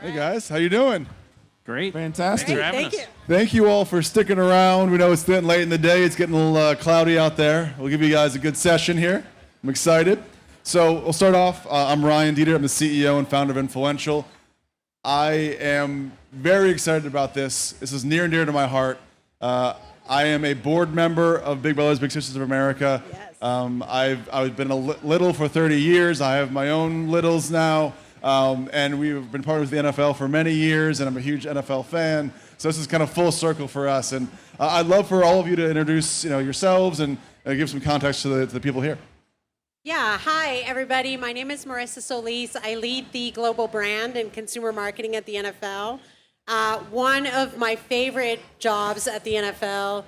Hey guys, how you doing? Great. Fantastic. Thanks for having Thank us. you. Thank you all for sticking around. We know it's getting late in the day. It's getting a little cloudy out there. We'll give you guys a good session here. I'm excited. So we'll start off. I'm Ryan Detert. I'm the CEO and founder of Influential. I am very excited about this. This is near and dear to my heart. I am a board member of Big Brothers Big Sisters of America. Yes. I've been a little for 30 years. I have my own littles now. And we've been partners with the NFL for many years, and I'm a huge NFL fan. So this is kind of full circle for us. And I'd love for all of you to introduce, yourselves and give some context to the people here. Yeah, hi everybody. My name is Marisa Solis. I lead the global brand and consumer marketing at the NFL. One of my favorite jobs at the NFL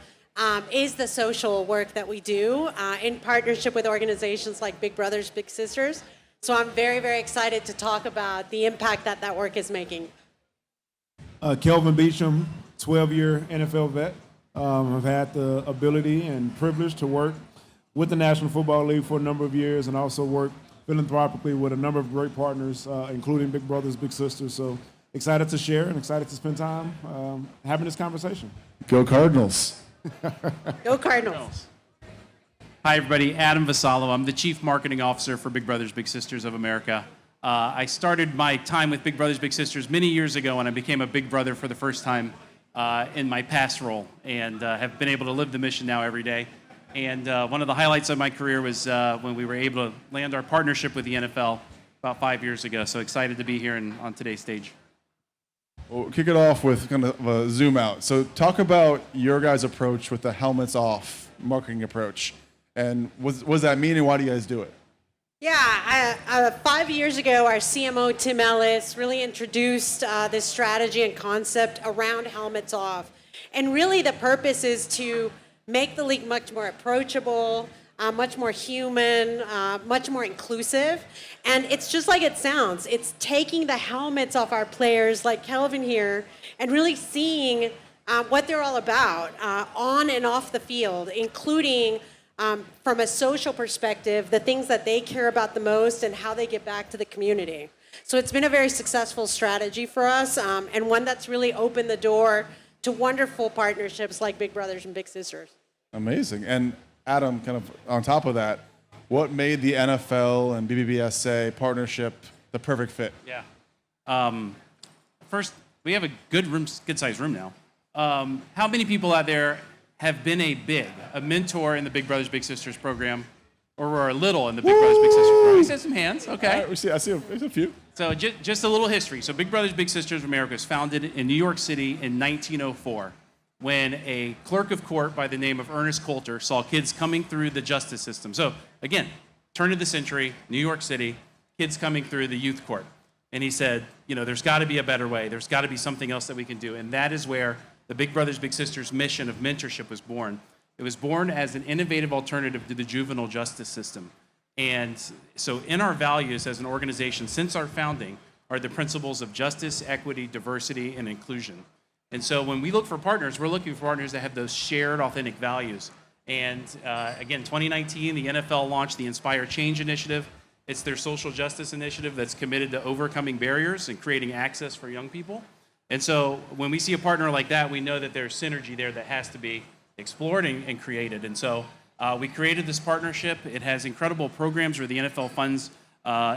is the social work that we do in partnership with organizations like Big Brothers Big Sisters. So I'm very, very excited to talk about the impact that work is making. Kelvin Beachum, 12-year NFL vet. I've had the ability and privilege to work with the National Football League for a number of years and also work philanthropically with a number of great partners, including Big Brothers Big Sisters. So excited to share and excited to spend time having this conversation. Go Cardinals. Go Cardinals. Hi, everybody. Adam Vasallo. I'm the Chief Marketing Officer for Big Brothers Big Sisters of America. I started my time with Big Brothers Big Sisters many years ago, and I became a Big Brother for the first time in my past role, and have been able to live the mission now every day. And one of the highlights of my career was when we were able to land our partnership with the NFL about 5 years ago. So excited to be here on today's stage. We'll kick it off with kind of a zoom out. So talk about your guys' approach with the helmets off marketing approach. And what does that mean, and why do you guys do it? Yeah, 5 years ago, our CMO, Tim Ellis, really introduced this strategy and concept around helmets off. And really the purpose is to make the league much more approachable, much more human, much more inclusive. And it's just like it sounds. It's taking the helmets off our players, like Kelvin here, and really seeing what they're all about on and off the field, including from a social perspective, the things that they care about the most and how they get back to the community. So it's been a very successful strategy for us, and one that's really opened the door to wonderful partnerships like Big Brothers and Big Sisters. Amazing. And Adam, kind of on top of that, what made the NFL and BBBSA partnership the perfect fit? Yeah. First, we have a good-sized room now. How many people out there have been a mentor in the Big Brothers Big Sisters program, or were a little in the Big Brothers Big Sisters program? I see some hands. Okay. I see a few. So just a little history. So Big Brothers Big Sisters of America was founded in New York City in 1904 when a clerk of court by the name of Ernest Coulter saw kids coming through the justice system. So again, turn of the century, New York City, kids coming through the youth court. And he said, there's got to be a better way. There's got to be something else that we can do. And that is where the Big Brothers Big Sisters mission of mentorship was born. It was born as an innovative alternative to the juvenile justice system. And so in our values as an organization since our founding are the principles of justice, equity, diversity, and inclusion. And so when we look for partners, we're looking for partners that have those shared authentic values. And again, 2019, the NFL launched the Inspire Change Initiative. It's their social justice initiative that's committed to overcoming barriers and creating access for young people. And so when we see a partner like that, we know that there's synergy there that has to be explored and created. And so we created this partnership. It has incredible programs where the NFL funds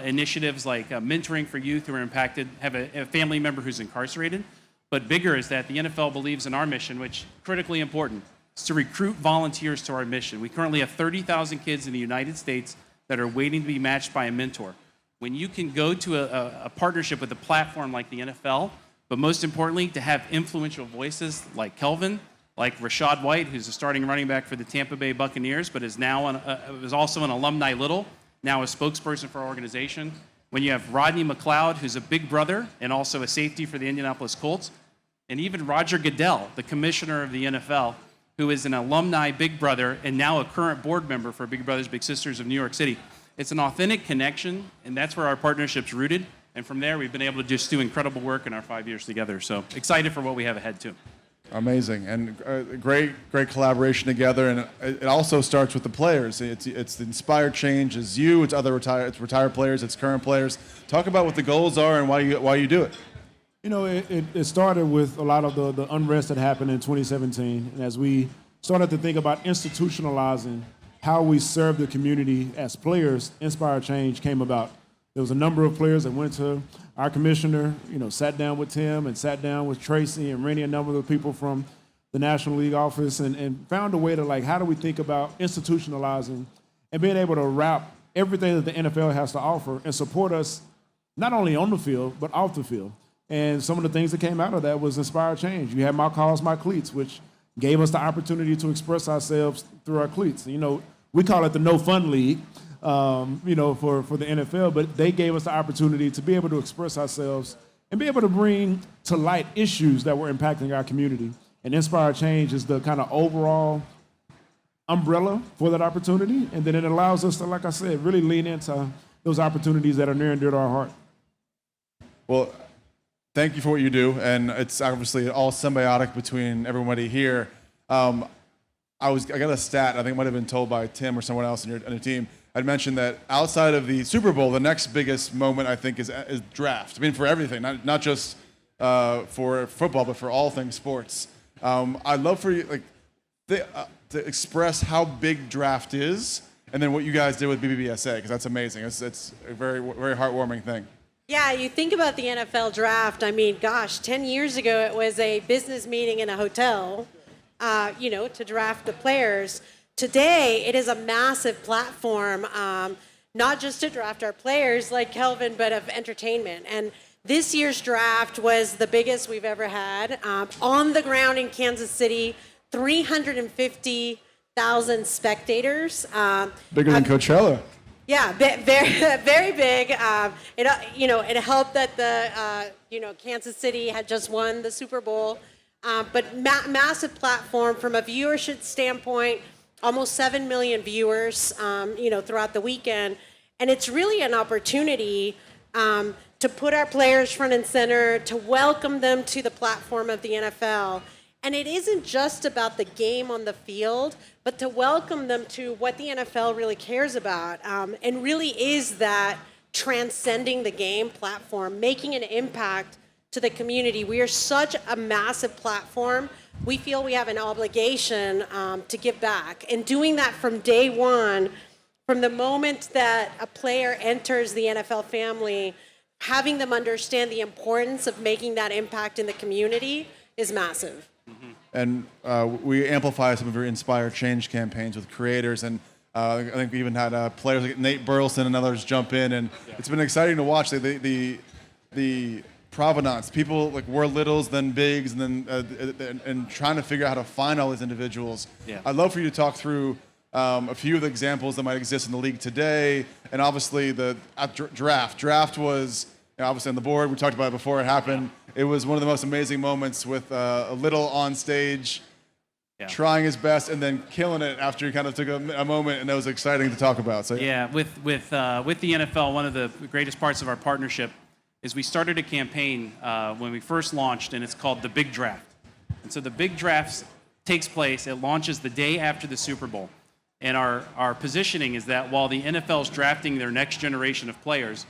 initiatives like mentoring for youth who are impacted, have a family member who's incarcerated. But bigger is that the NFL believes in our mission, which is critically important, is to recruit volunteers to our mission. We currently have 30,000 kids in the United States that are waiting to be matched by a mentor. When you can go to a partnership with a platform like the NFL, but most importantly, to have influential voices like Kelvin, like Rashad White, who's a starting running back for the Tampa Bay Buccaneers, but is now was also an alumni Little, now a spokesperson for our organization. When you have Rodney McLeod, who's a big brother and also a safety for the Indianapolis Colts, and even Roger Goodell, the commissioner of the NFL, who is an alumni big brother and now a current board member for Big Brothers Big Sisters of New York City. It's an authentic connection, and that's where our partnership's rooted. And from there, we've been able to just do incredible work in our 5 years together. So excited for what we have ahead, too. Amazing, and great collaboration together. And it also starts with the players. It's the Inspired Change. It's you. It's retired players. It's current players. Talk about what the goals are and why you do it. It started with a lot of the unrest that happened in 2017. And as we started to think about institutionalizing how we serve the community as players, Inspire Change came about. There was a number of players that went to our commissioner, sat down with Tim and sat down with Tracy and Rennie, a number of people from the National League office, and found a way to, how do we think about institutionalizing and being able to wrap everything that the NFL has to offer and support us not only on the field, but off the field. And some of the things that came out of that was Inspire Change. You had My Cause, My Cleats, which gave us the opportunity to express ourselves through our cleats. We call it the No Fun League, for the NFL, but they gave us the opportunity to be able to express ourselves and be able to bring to light issues that were impacting our community. And Inspire Change is the kind of overall umbrella for that opportunity. And then it allows us to, like I said, really lean into those opportunities that are near and dear to our heart. Well, thank you for what you do, and it's obviously all symbiotic between everybody here. I got a stat, I think it might have been told by Tim or someone else on your team. I'd mentioned that outside of the Super Bowl, the next biggest moment, I think, is draft. I mean, for everything, not just for football, but for all things sports. I'd love for you to express how big draft is, and then what you guys did with BBBSA, because that's amazing. It's a very, very heartwarming thing. Yeah, you think about the NFL draft. I mean, gosh, 10 years ago it was a business meeting in a hotel, to draft the players. Today, it is a massive platform, not just to draft our players like Kelvin, but of entertainment. And this year's draft was the biggest we've ever had. On the ground in Kansas City, 350,000 spectators. Bigger than Coachella. Yeah, very, very big. It helped that Kansas City had just won the Super Bowl. But massive platform from a viewership standpoint, almost 7 million viewers, throughout the weekend. And it's really an opportunity to put our players front and center, to welcome them to the platform of the NFL. And it isn't just about the game on the field, but to welcome them to what the NFL really cares about, and really is that transcending the game platform, making an impact to the community. We are such a massive platform. We feel we have an obligation to give back. And doing that from day one, from the moment that a player enters the NFL family, having them understand the importance of making that impact in the community is massive. And we amplify some of your Inspire Change campaigns with creators, and I think we even had players like Nate Burleson and others jump in, and it's been exciting to watch the provenance. People were littles, then bigs, and then and trying to figure out how to find all these individuals. Yeah. I'd love for you to talk through a few of the examples that might exist in the league today, and obviously the draft. Draft was obviously on the board. We talked about it before it happened. It was one of the most amazing moments with a little on stage, trying his best and then killing it after he kind of took a moment, and that was exciting to talk about. So with the NFL, one of the greatest parts of our partnership is we started a campaign when we first launched, and it's called the Big Draft. And so the Big Draft takes place, it launches the day after the Super Bowl. And our positioning is that while the NFL is drafting their next generation of players,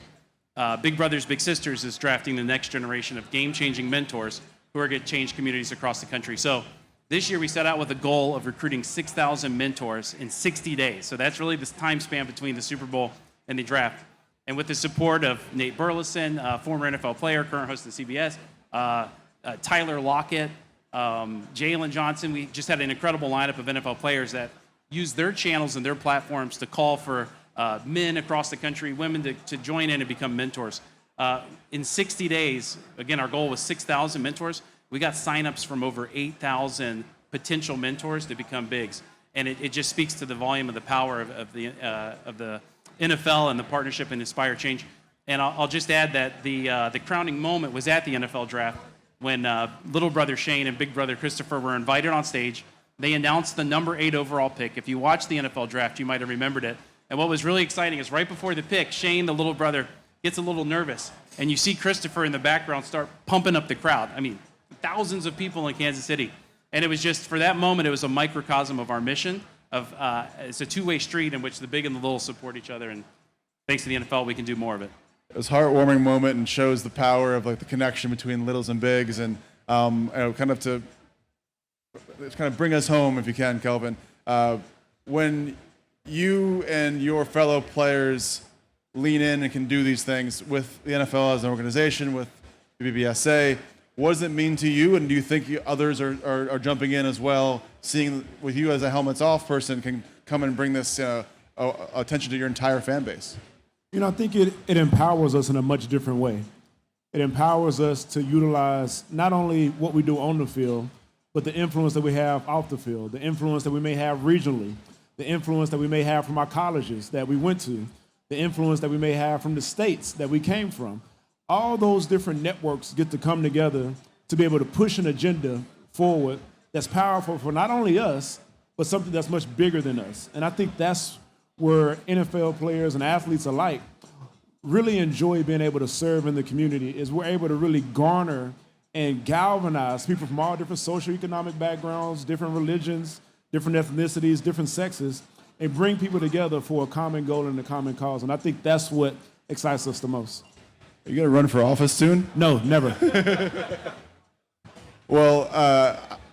Big Brothers Big Sisters is drafting the next generation of game-changing mentors who are going to change communities across the country. So this year we set out with a goal of recruiting 6,000 mentors in 60 days. So that's really this time span between the Super Bowl and the draft. And with the support of Nate Burleson, former NFL player, current host of CBS, Tyler Lockett, Jalen Johnson, we just had an incredible lineup of NFL players that use their channels and their platforms to call for men across the country, women to join in and become mentors. In 60 days, again, our goal was 6,000 mentors. We got signups from over 8,000 potential mentors to become bigs. And it just speaks to the volume of the power of the NFL and the partnership and Inspire Change. And I'll just add that the crowning moment was at the NFL draft when little brother Shane and big brother Christopher were invited on stage. They announced the number 8 overall pick. If you watched the NFL draft, you might have remembered it. And what was really exciting is right before the pick, Shane, the little brother, gets a little nervous. And you see Christopher in the background start pumping up the crowd. I mean, thousands of people in Kansas City. And it was just, for that moment, it was a microcosm of our mission. It's a two-way street in which the big and the little support each other. And thanks to the NFL, we can do more of it. it was a heartwarming moment and shows the power of like the connection between littles and bigs, and kind of bring us home if you can, Kelvin. When you and your fellow players lean in and can do these things with the NFL as an organization, with BBBSA, what does it mean to you? And do you think others are jumping in as well, seeing with you as a helmets off person can come and bring this attention to your entire fan base? I think it empowers us in a much different way. It empowers us to utilize not only what we do on the field, but the influence that we have off the field, the influence that we may have regionally, the influence that we may have from our colleges that we went to, the influence that we may have from the states that we came from. All those different networks get to come together to be able to push an agenda forward that's powerful for not only us, but something that's much bigger than us. And I think that's where NFL players and athletes alike really enjoy being able to serve in the community, is we're able to really garner and galvanize people from all different socioeconomic backgrounds, different religions, different ethnicities, different sexes, and bring people together for a common goal and a common cause. And I think that's what excites us the most. Are you going to run for office soon? No, never. Well,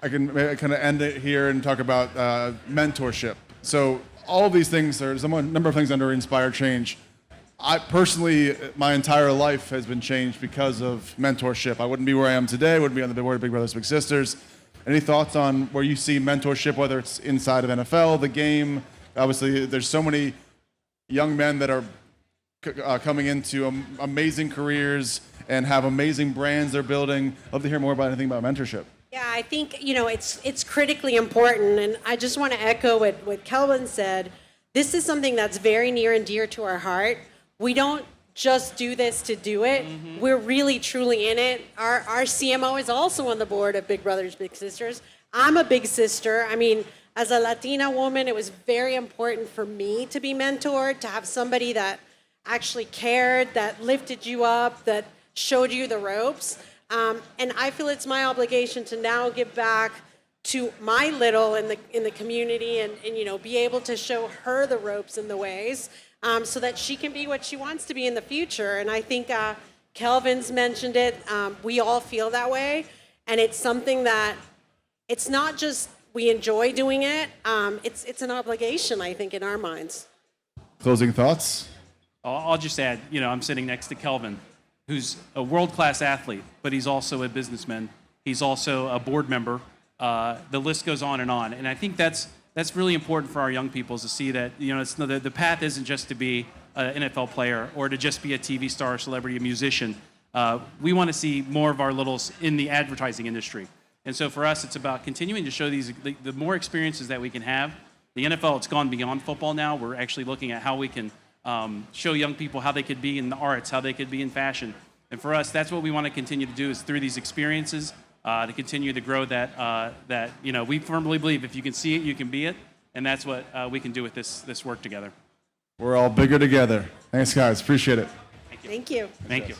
I can maybe kind of end it here and talk about mentorship. So all of these things, there's a number of things under Inspire Change. I personally, my entire life has been changed because of mentorship. I wouldn't be where I am today, wouldn't be on the board of Big Brothers Big Sisters. Any thoughts on where you see mentorship, whether it's inside of NFL, the game? Obviously, there's so many young men that are coming into amazing careers and have amazing brands they're building. Love to hear more about anything about mentorship. Yeah, I think, it's critically important, and I just want to echo what Kelvin said. This is something that's very near and dear to our heart. We don't just do this to do it. Mm-hmm. We're really, truly in it. Our CMO is also on the board of Big Brothers Big Sisters. I'm a big sister. I mean, as a Latina woman, it was very important for me to be mentored, to have somebody that actually cared, that lifted you up, that showed you the ropes. And I feel it's my obligation to now give back to my little in the community and be able to show her the ropes and the ways so that she can be what she wants to be in the future. And I think Kelvin's mentioned it. We all feel that way. And it's something that it's not just we enjoy doing it. It's an obligation, I think, in our minds. Closing thoughts? I'll just add, I'm sitting next to Kelvin, who's a world-class athlete, but he's also a businessman. He's also a board member. The list goes on. And I think that's really important for our young people, is to see that, the path isn't just to be an NFL player or to just be a TV star, celebrity, a musician. We want to see more of our littles in the advertising industry. And so for us, it's about continuing to show the more experiences that we can have. The NFL, it's gone beyond football now. We're actually looking at how we can show young people how they could be in the arts, how they could be in fashion. And for us, that's what we want to continue to do, is through these experiences to continue to grow that we firmly believe if you can see it, you can be it. And that's what we can do with this work together. We're all bigger together. Thanks, guys. Appreciate it. Thank you. Thank you.